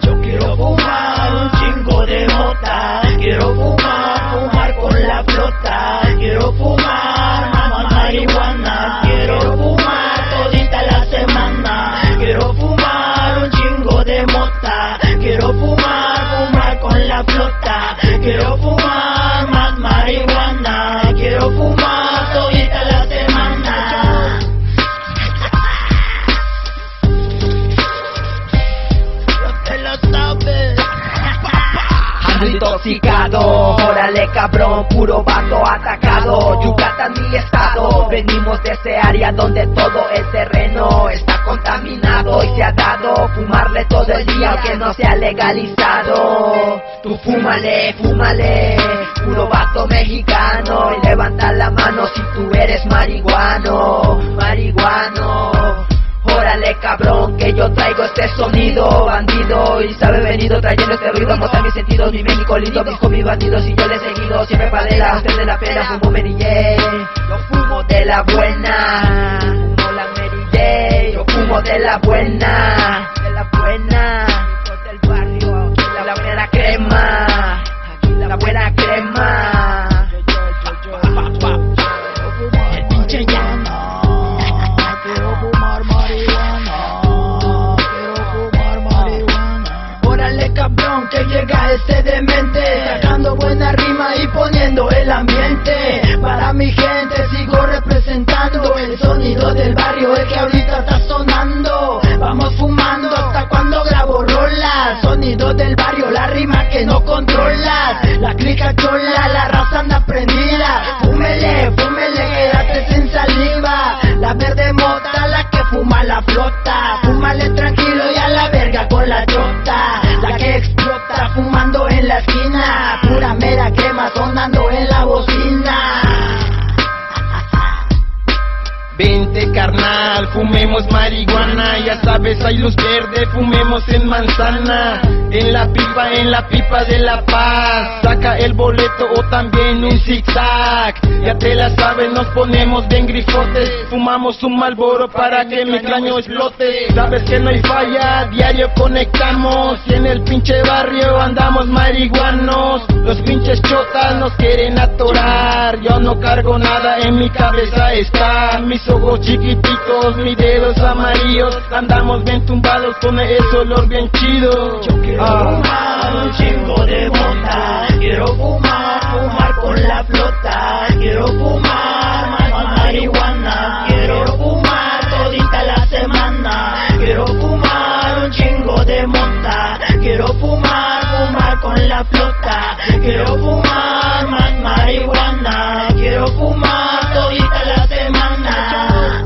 Yo quiero fumar un chingo de mota, quiero fumar con la flota, quiero fumar más marihuana, quiero fumar todita la semana, quiero fumar un chingo de mota, quiero fumar con la flota, quiero fumar más marihuana, quiero fumar todita la semana. Yo te lo sabes. Ando intoxicado, órale cabrón, puro vato atacado. Yucatán mi estado, venimos de ese área donde todo el terreno está contaminado y se ha dado fumarle todo el día aunque no sea legalizado. Tú fúmale, fúmale, puro vato mexicano, y levanta la mano si tú eres marihuano, marihuano. Órale cabrón, que yo traigo este sonido bandido y sabe venido trayendo este ruido. Mostrar mis sentidos, mi México lindo, mis mis bandidos y yo le he seguido siempre padela. Usted de la pena, fumo Mary J, yo fumo de la buena, fumo la Mary J, yo fumo de la buena, de la buena, del barrio, la buena crema, la buena crema. El pinche llano. Quiero fumar marihuana, quiero fumar marihuana. Órale cabrón que llega ese demente, sacando buena rima y poniendo el ambiente. Para mi gente sigo representando el sonido del barrio, el que ahorita está sonando. Vamos fumando hasta cuando grabo rolas. Sonido del barrio, la rima que no controlas. La clica chola, la raza anda prendida. Fúmele, fúmele, quédate sin saliva. La verde mota, la que fuma la flota. Fúmale tranquilo y a la verga con la chota. La que explota fumando en la esquina. Pura mera crema sonando en la bocina. Vente carnal, fumemos marihuana, ya sabes hay luz verde, fumemos en manzana. En la pipa de La Paz, saca el boleto o también un zigzag. Ya te la sabes, nos ponemos bien grifotes, fumamos un Marlboro para que mi cráneo explote. Sabes que no hay falla, diario conectamos y en el pinche barrio andamos marihuanos. Los pinches chotas nos quieren atorar, yo no cargo nada, en mi cabeza está. Mis ojos chiquititos, mis dedos amarillos, andamos bien tumbados con ese olor bien chido. Yo quiero fumar un chingo de mota, quiero fumar con la flota, quiero fumar más marihuana, quiero fumar todita la semana, quiero fumar un chingo de mota, quiero fumar con la flota, quiero fumar más marihuana, quiero fumar todita la semana.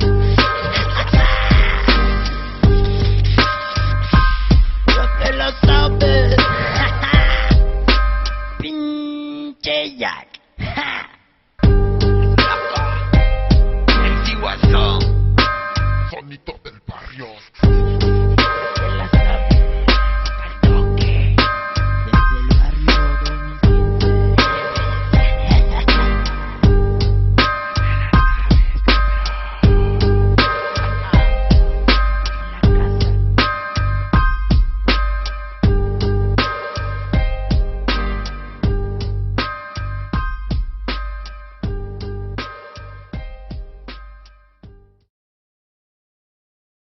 Yo te lo sabes. Pinche Jack.